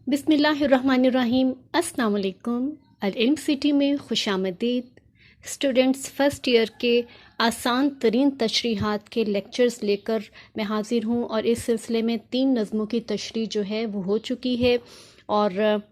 बिस्मिल्लाहिर्रहमानिर्रहीम। अस्सलाम वालेकुम। अल-इल्म सिटी में खुश आमदीद। स्टूडेंट्स फ़र्स्ट ईयर के आसान तरीन तशरीहात के लेक्चर्स लेकर मैं हाज़िर हूँ और इस सिलसिले में 3 नज़मों की तशरीह जो है वो हो चुकी है। और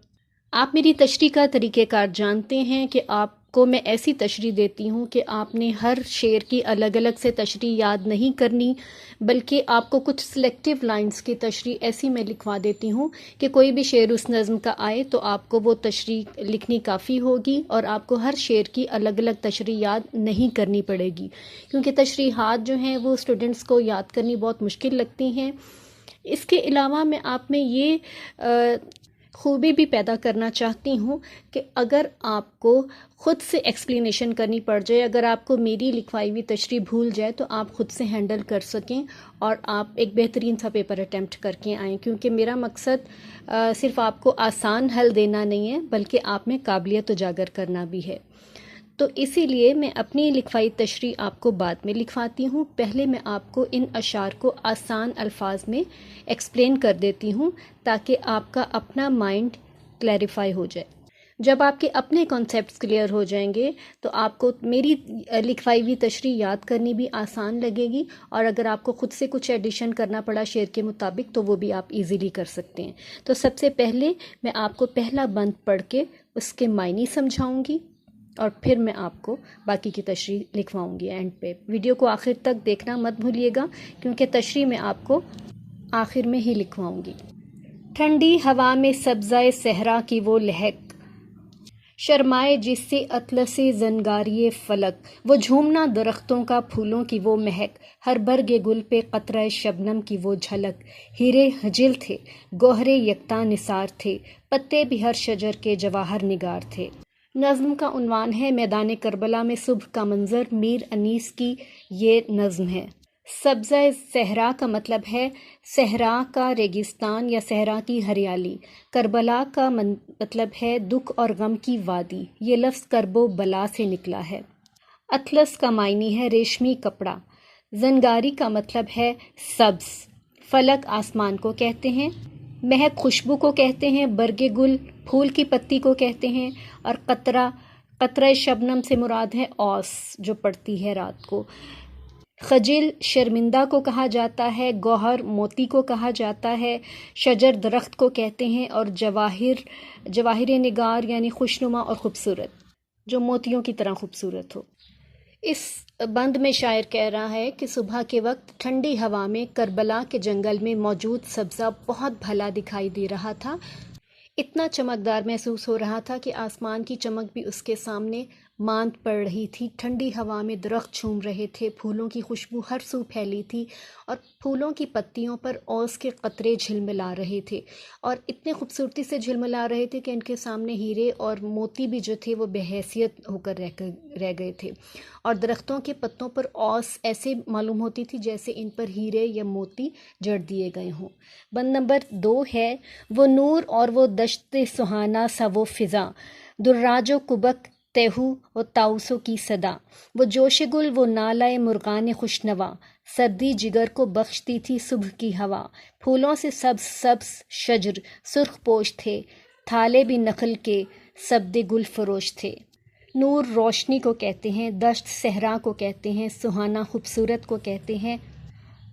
आप मेरी तशरीह का तरीक़ेकार जानते हैं कि आपको मैं ऐसी तशरीह देती हूँ कि आपने हर शेर की अलग अलग से तशरीह याद नहीं करनी, बल्कि आपको कुछ सिलेक्टिव लाइंस की तशरीह ऐसी मैं लिखवा देती हूँ कि कोई भी शेर उस नज़म का आए तो आपको वो तशरीह लिखनी काफ़ी होगी और आपको हर शेर की अलग अलग तशरीह याद नहीं करनी पड़ेगी, क्योंकि तशरीहात जो हैं वो स्टूडेंट्स को याद करनी बहुत मुश्किल लगती हैं। इसके अलावा मैं आप में ये खूबी भी पैदा करना चाहती हूँ कि अगर आपको ख़ुद से एक्सप्लेनेशन करनी पड़ जाए, अगर आपको मेरी लिखवाई हुई तशरीह भूल जाए तो आप ख़ुद से हैंडल कर सकें और आप एक बेहतरीन सा पेपर अटैम्प्ट करके आएँ, क्योंकि मेरा मकसद सिर्फ़ आपको आसान हल देना नहीं है बल्कि आप में काबिलियत उजागर करना भी है। तो इसीलिए मैं अपनी लिखवाई तशरीह आपको बाद में लिखवाती हूँ। पहले मैं आपको इन अशार को आसान अल्फाज में एक्सप्लेन कर देती हूँ ताकि आपका अपना माइंड क्लैरिफाई हो जाए। जब आपके अपने कॉन्सेप्ट्स क्लियर हो जाएंगे तो आपको मेरी लिखवाई हुई तशरीह याद करनी भी आसान लगेगी, और अगर आपको ख़ुद से कुछ एडिशन करना पड़ा शेर के मुताबिक तो वो भी आप इजीली कर सकते हैं। तो सबसे पहले मैं आपको पहला बंद पढ़ के उसके मायने समझाऊंगी और फिर मैं आपको बाकी की तशरीह लिखवाऊंगी एंड पे। वीडियो को आखिर तक देखना मत भूलिएगा, क्योंकि तशरीह मैं आपको आखिर में ही लिखवाऊंगी। ठंडी हवा में सब्ज़ाए सहरा की वो लहक, शर्माए जिससे अतलसे ज़नगारिये फलक, वो झूमना दरख्तों का फूलों की वो महक, हर बरगे गुल पे कतरा शबनम की वो झलक, हीरे हजिल थे गोहरे यकता निसार थे, पत्ते भी हर शजर के जवाहर निगार थे। नज़्म का उन्वान है मैदान करबला में सुबह का मंज़र। मीर अनीस की ये नज़्म है। सब्ज़ा सहरा का मतलब है सहरा का रेगिस्तान या सहरा की हरियाली। करबला का मतलब है दुख और गम की वादी। ये लफ्ज़ करबो बला से निकला है। अतलस का मायने है रेशमी कपड़ा। ज़नगारी का मतलब है सब्ज़। फलक आसमान को कहते हैं, महक खुशबू को कहते हैं, बरगे गुल फूल की पत्ती को कहते हैं, और कतरा शबनम से मुराद है औस जो पड़ती है रात को। खजिल शर्मिंदा को कहा जाता है, गौहर मोती को कहा जाता है, शजर दरख्त को कहते हैं, और जवाहिर निगार यानी खुशनुमा और ख़ूबसूरत, जो मोतियों की तरह खूबसूरत हो। इस बंद में शायर कह रहा है कि सुबह के वक्त ठंडी हवा में करबला के जंगल में मौजूद सब्ज़ा बहुत भला दिखाई दे रहा था। इतना चमकदार महसूस हो रहा था कि आसमान की चमक भी उसके सामने मांद पड़ रही थी। ठंडी हवा में दरख्त झूम रहे थे, फूलों की खुशबू हर सू फैली थी, और फूलों की पत्तियों पर ओस के कतरे झिलमिला रहे थे, और इतने खूबसूरती से झिलमिला रहे थे कि इनके सामने हीरे और मोती भी जो थे वो बेहैसियत होकर रह गए थे। और दरख्तों के पत्तों पर ओस ऐसे मालूम होती थी जैसे इन पर हीरे या मोती जड़ दिए गए हों। बंद नंबर 2 है, वो नूर और वो दश्त सुहाना सा वो फ़िज़ा, दुर्राजो कुबक तेहू व ताउसों की सदा, वो जोशगुल वो नालाए मुर्गान खुशनवा, सर्दी जिगर को बख्शती थी सुबह की हवा, फूलों से सब्ज़ शजर सुर्ख पोश थे, थाले भी नखल के सब्दे गुल फरोश थे। नूर रोशनी को कहते हैं, दश्त सहरा को कहते हैं, सुहाना खूबसूरत को कहते हैं।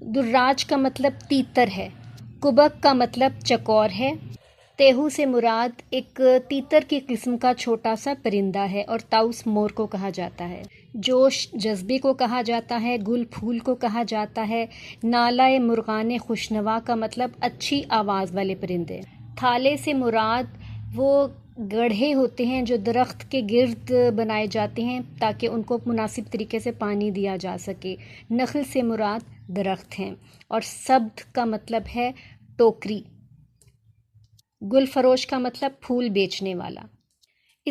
दुर्राज का मतलब तीतर है, कुबक का मतलब चकोर है, तेहू से मुराद एक तीतर की किस्म का छोटा सा परिंदा है, और ताउस मोर को कहा जाता है। जोश जज्बे को कहा जाता है, गुल फूल को कहा जाता है। नालाए मुर्गान खुशनवा का मतलब अच्छी आवाज़ वाले परिंदे। थाले से मुराद वो गड्ढे होते हैं जो दरख्त के गिर्द बनाए जाते हैं ताकि उनको मुनासिब तरीके से पानी दिया जा सके। नखल से मुराद दरख्त हैं, और सब्द का मतलब है टोकरी। गुल फरोश का मतलब फूल बेचने वाला।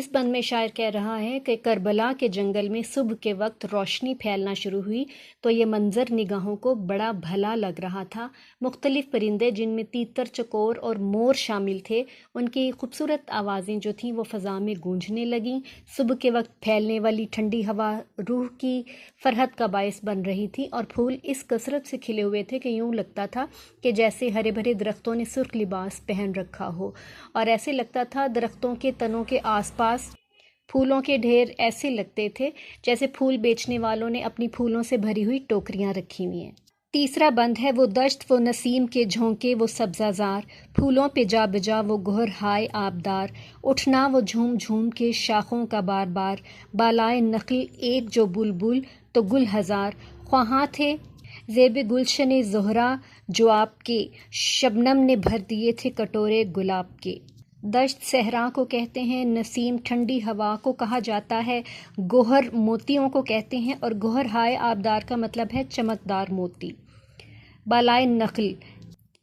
اس بند میں شاعر کہہ رہا ہے کہ کربلا کے جنگل میں صبح کے وقت روشنی پھیلنا شروع ہوئی تو یہ منظر نگاہوں کو بڑا بھلا لگ رہا تھا۔ مختلف پرندے جن میں تیتر، چکور اور مور شامل تھے، ان کی خوبصورت آوازیں جو تھیں وہ فضا میں گونجنے لگیں۔ صبح کے وقت پھیلنے والی ٹھنڈی ہوا روح کی فرحت کا باعث بن رہی تھی، اور پھول اس کثرت سے کھلے ہوئے تھے کہ یوں لگتا تھا کہ جیسے ہرے بھرے درختوں نے سرخ لباس پہن رکھا ہو، اور ایسے لگتا تھا درختوں کے تنوں کے آس پاس پھولوں کے ڈھیر ایسے لگتے تھے جیسے پھول بیچنے والوں نے اپنی پھولوں سے بھری ہوئی ٹوکریاں رکھی ہوئی ہیں۔ تیسرا بند ہے وہ دشت، وہ نسیم کے جھونکے، وہ سبزہ زار، پھولوں پہ جا بجا وہ گہر ہائے آبدار، اٹھنا وہ جھوم جھوم کے شاخوں کا بار بار، بالائے نخل ایک جو بلبل تو گل ہزار، خواہاں تھے زیب گلشن زہرا جو آپ کے، شبنم نے بھر دیے تھے کٹورے گلاب کے۔ دشت صحرا کو کہتے ہیں، نسیم ٹھنڈی ہوا کو کہا جاتا ہے، گوہر موتیوں کو کہتے ہیں، اور گوہر ہائے آبدار کا مطلب ہے چمکدار موتی۔ بالائے نخل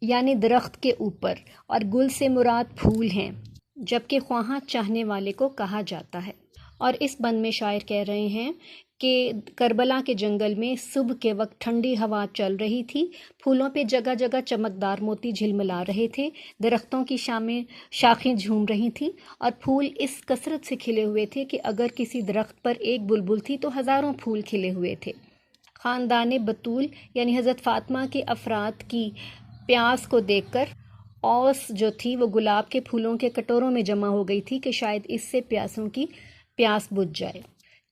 یعنی درخت کے اوپر، اور گل سے مراد پھول ہیں، جبکہ خواہاں چاہنے والے کو کہا جاتا ہے۔ اور اس بند میں شاعر کہہ رہے ہیں کہ کربلا کے جنگل میں صبح کے وقت ٹھنڈی ہوا چل رہی تھی، پھولوں پہ جگہ جگہ چمکدار موتی جھلملا رہے تھے، درختوں کی شاخیں جھوم رہی تھیں، اور پھول اس کثرت سے کھلے ہوئے تھے کہ اگر کسی درخت پر ایک بلبل تھی تو ہزاروں پھول کھلے ہوئے تھے۔ خاندان بطول یعنی حضرت فاطمہ کے افراد کی پیاس کو دیکھ کر اوس جو تھی وہ گلاب کے پھولوں کے کٹوروں میں جمع ہو گئی تھی کہ شاید اس سے پیاسوں کی پیاس بجھ جائے۔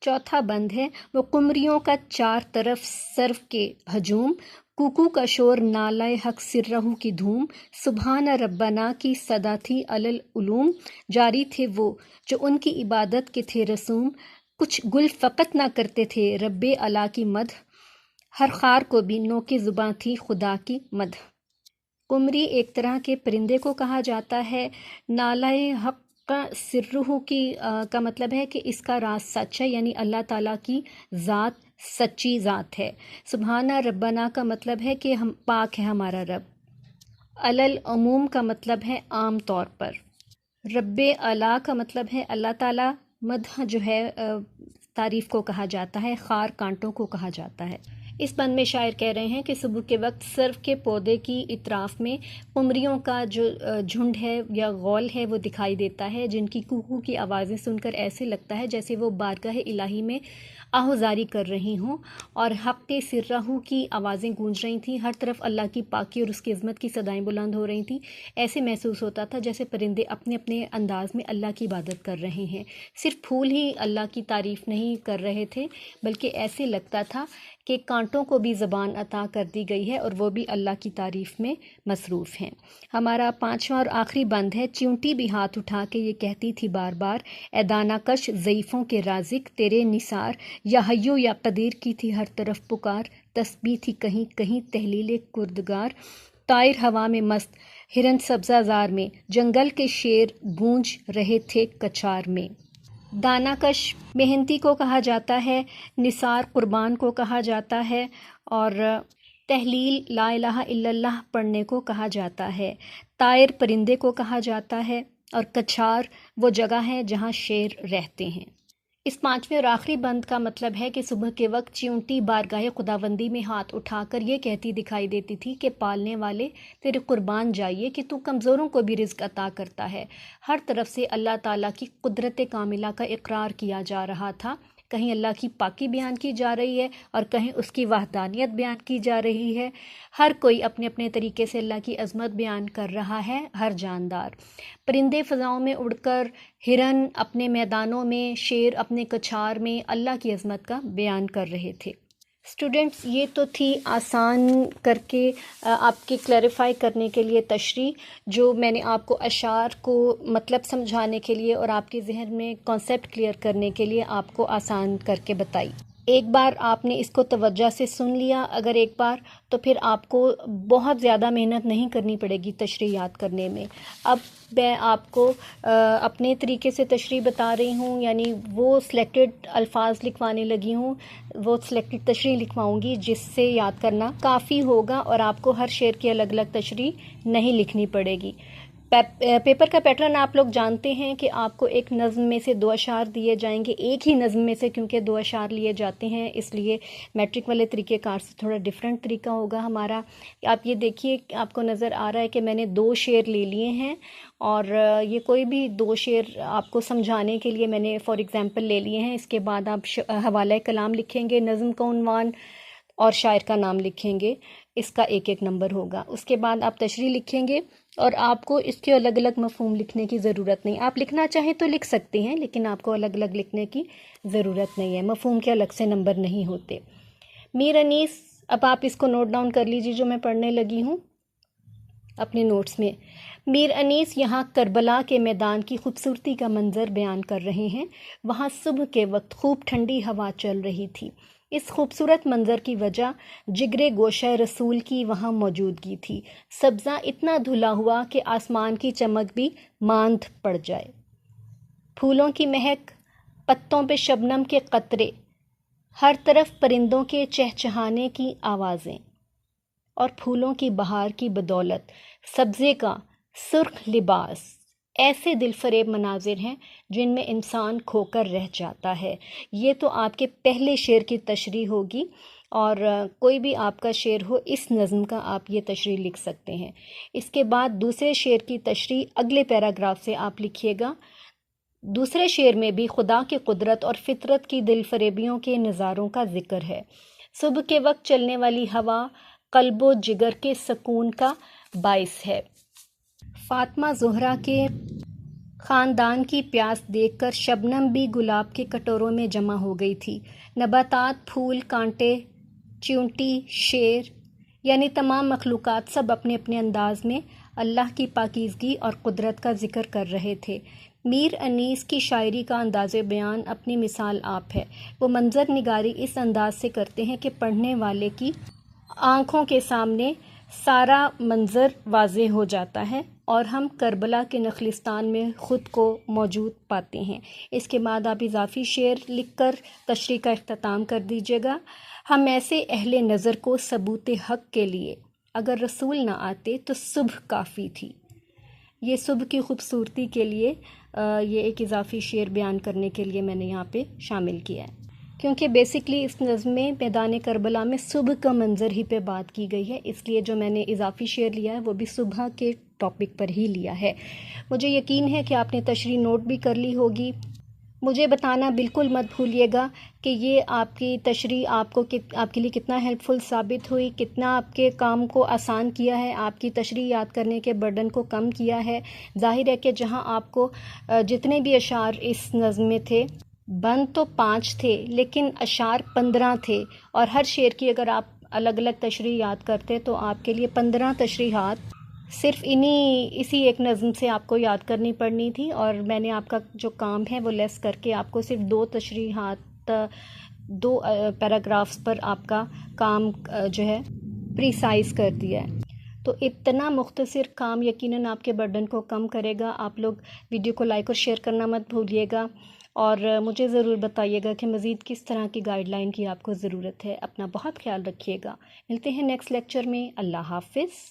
چوتھا بند ہے وہ قمریوں کا چار طرف سرو کے ہجوم، کوکو کا شور نالۂ حق سرہ کی دھوم، سبحان ربنا کی صدا تھی العلوم، جاری تھے وہ جو ان کی عبادت کے تھے رسوم، کچھ گل فقط نہ کرتے تھے رب اعلیٰ کی مدح، ہر خار کو بھی نوکے زباں تھی خدا کی مدح۔ قمری ایک طرح کے پرندے کو کہا جاتا ہے۔ نالۂ حق سرہ کی کا مطلب ہے کہ اس کا راز سچ ہے، یعنی اللہ تعالیٰ کی ذات سچی ذات ہے۔ سبحان ربنا کا مطلب ہے کہ ہم پاک ہے ہمارا رب۔ العموم کا مطلب ہے عام طور پر۔ رب اعلیٰ کا مطلب ہے اللہ تعالیٰ، مدح جو ہے تعریف کو کہا جاتا ہے، خار کانٹوں کو کہا جاتا ہے۔ اس بند میں شاعر کہہ رہے ہیں کہ صبح کے وقت سرو کے پودے کی اطراف میں قمریوں کا جو جھنڈ ہے یا غول ہے وہ دکھائی دیتا ہے، جن کی کوکو کی آوازیں سن کر ایسے لگتا ہے جیسے وہ بارگاہ الہی میں آہوزاری کر رہی ہوں، اور حق کے سرہ کی آوازیں گونج رہی تھیں، ہر طرف اللہ کی پاکی اور اس کی عظمت کی صدائیں بلند ہو رہی تھیں۔ ایسے محسوس ہوتا تھا جیسے پرندے اپنے اپنے انداز میں اللہ کی عبادت کر رہے ہیں، صرف پھول ہی اللہ کی تعریف نہیں کر رہے تھے بلکہ ایسے لگتا تھا کہ کانٹوں کو بھی زبان عطا کر دی گئی ہے اور وہ بھی اللہ کی تعریف میں مصروف ہیں۔ ہمارا پانچواں اور آخری بند ہے، چیونٹی بھی ہاتھ اٹھا کے یہ کہتی تھی بار بار، اے دانہ کش ضعیفوں کے رازق تیرے نثار، یا حیو یا قدیر کی تھی ہر طرف پکار، تسبیح تھی کہیں کہیں تحلیل کردگار، طائر ہوا میں مست، ہرن سبزہ زار میں، جنگل کے شیر گونج رہے تھے کچار میں۔ دانہ کش محنتی کو کہا جاتا ہے، نثار قربان کو کہا جاتا ہے، اور تحلیل لا الہ الا اللہ پڑھنے کو کہا جاتا ہے، طائر پرندے کو کہا جاتا ہے، اور کچھار وہ جگہ ہے جہاں شیر رہتے ہیں۔ اس پانچویں اور آخری بند کا مطلب ہے کہ صبح کے وقت چیونٹی بارگاہ خداوندی میں ہاتھ اٹھا کر یہ کہتی دکھائی دیتی تھی کہ پالنے والے تیرے قربان جائیے کہ تو کمزوروں کو بھی رزق عطا کرتا ہے۔ ہر طرف سے اللہ تعالیٰ کی قدرت کاملہ کا اقرار کیا جا رہا تھا، کہیں اللہ کی پاکی بیان کی جا رہی ہے اور کہیں اس کی وحدانیت بیان کی جا رہی ہے۔ ہر کوئی اپنے اپنے طریقے سے اللہ کی عظمت بیان کر رہا ہے، ہر جاندار۔ پرندے فضاؤں میں اڑ کر، ہرن اپنے میدانوں میں، شیر اپنے کچھار میں اللہ کی عظمت کا بیان کر رہے تھے۔ اسٹوڈنٹس، یہ تو تھی آسان کر کے آپ کے کلیریفائی کرنے کے لیے تشریح، جو میں نے آپ کو اشعار کو مطلب سمجھانے کے لیے اور آپ کے ذہن میں کانسیپٹ کلیئر کرنے کے لیے آپ کو آسان کر کے بتائی۔ ایک بار آپ نے اس کو توجہ سے سن لیا اگر ایک بار، تو پھر آپ کو بہت زیادہ محنت نہیں کرنی پڑے گی تشریح یاد کرنے میں۔ اب میں آپ کو اپنے طریقے سے تشریح بتا رہی ہوں، یعنی وہ سلیکٹڈ الفاظ لکھوانے لگی ہوں، وہ سلیکٹڈ تشریح لکھواؤں گی جس سے یاد کرنا کافی ہوگا، اور آپ کو ہر شعر کی الگ الگ تشریح نہیں لکھنی پڑے گی۔ पेपर का पैटर्न आप लोग जानते हैं कि आपको एक नज़म में से 2 अशार दिए जाएंगे, एक ही नज़म में से, क्योंकि 2 अशार लिए जाते हैं, इसलिए मैट्रिक वाले तरीक़ेकार से थोड़ा डिफरेंट तरीका होगा हमारा। आप ये देखिए, आपको नज़र आ रहा है कि मैंने 2 शेर ले लिए हैं, और ये कोई भी 2 शेर आपको समझाने के लिए मैंने फॉर एग्ज़ाम्पल ले लिए हैं। इसके बाद आप हवाला कलाम लिखेंगे, नज़म का उन्वान और शायर का नाम लिखेंगे, इसका एक एक नंबर होगा। उसके बाद आप तशरीह लिखेंगे, और आपको इसके अलग अलग मफ़हूम लिखने की ज़रूरत नहीं। आप लिखना चाहें तो लिख सकते हैं, लेकिन आपको अलग अलग लिखने की ज़रूरत नहीं है, मफ़हूम के अलग से नंबर नहीं होते। मीर अनीस, अब आप इसको नोट डाउन कर लीजिए जो मैं पढ़ने लगी हूँ अपने नोट्स में। मीर अनीस यहाँ करबला के मैदान की खूबसूरती का मंज़र बयान कर रहे हैं। वहाँ सुबह के वक्त खूब ठंडी हवा चल रही थी। इस खूबसूरत मंज़र की वजह जिगरे गोशा रसूल की वहाँ मौजूदगी थी। सब्ज़ा इतना धुला हुआ कि आसमान की चमक भी मांद पड़ जाए। फूलों की महक, पत्तों पे शबनम के कतरे, हर तरफ परिंदों के चहचहाने की आवाज़ें, और फूलों की बहार की बदौलत सब्ज़े का सुर्ख लिबास ऐसे दिलफरेब मनाजिर हैं जिनमें इंसान खोकर रह जाता है। ये तो आपके पहले शेर की तशरीह होगी, और कोई भी आपका शेर हो इस नज़म का आप ये तशरीह लिख सकते हैं। इसके बाद दूसरे शेर की तशरीह अगले पैराग्राफ से आप लिखिएगा। दूसरे शेर में भी खुदा की कुदरत और फितरत की दिलफरेबियों के नज़ारों का ज़िक्र है। सुबह के वक्त चलने वाली हवा क़ल्बो जिगर के सकून का बाइस है। फ़ातिमा ज़ोहरा के ख़ानदान की प्यास देखकर शबनम भी गुलाब के कटोरों में जमा हो गई थी। नबातात, फूल, कांटे, चींटी, शेर, यानी तमाम मखलूक़ात सब अपने अपने अंदाज में अल्लाह की पाकीज़गी और कुदरत का ज़िक्र कर रहे थे। मीर अनीस की शायरी का अंदाज़ बयान अपनी मिसाल आप है। वो मंज़र निगारी इस अंदाज से करते हैं कि पढ़ने वाले की आँखों के सामने सारा मंज़र वाज़े हो जाता है, और हम करबला के नखलिस्तान में ख़ुद को मौजूद पाते हैं। इसके बाद आप इजाफ़ी शेर लिखकर तशरीह का इख्तिताम कर दीजिएगा। हम ऐसे अहले नज़र को सबूत हक़ के लिए अगर रसूल ना आते तो सुबह काफ़ी थी। ये सुबह की खूबसूरती के लिए ये एक इजाफ़ी शेर बयान करने के लिए मैंने यहाँ पे शामिल किया है, क्योंकि बेसिकली इस नज़्म में मैदान करबला में सुबह का मंज़र ही पे बात की गई है, इसलिए जो मैंने इजाफ़ी शेर लिया है वो भी सुबह के टॉपिक पर ही लिया है। मुझे यकीन है कि आपने तशरीह नोट भी कर ली होगी। मुझे बताना बिल्कुल मत भूलिएगा कि ये आपकी तशरीह आपके लिए कितना हेल्पफुल साबित हुई, कितना आपके काम को आसान किया है, आपकी तशरीह याद करने के बर्डन को कम किया है। ज़ाहिर है कि जहाँ आपको जितने भी अशार इस नज़्म में थे, बंद तो 5 थे लेकिन अशार 15 थे, और हर शेर की अगर आप अलग अलग तशरीह याद करते तो आपके लिए 15 तशरीहात सिर्फ इसी एक नज़्म से आपको याद करनी पड़नी थी, और मैंने आपका जो काम है वो लेस करके आपको सिर्फ 2 तशरीहात 2 पैराग्राफ्स पर आपका काम जो है प्रिसाइज़ कर दिया है। तो इतना मुख्तसर काम यकीनन आपके बर्डन को कम करेगा। आप लोग वीडियो को लाइक और शेयर करना मत भूलिएगा, और मुझे ज़रूर बताइएगा कि मज़ीद किस तरह की गाइडलाइन की आपको ज़रूरत है। अपना बहुत ख्याल रखिएगा। मिलते हैं नेक्स्ट लेक्चर में। अल्लाह हाफ़िज़।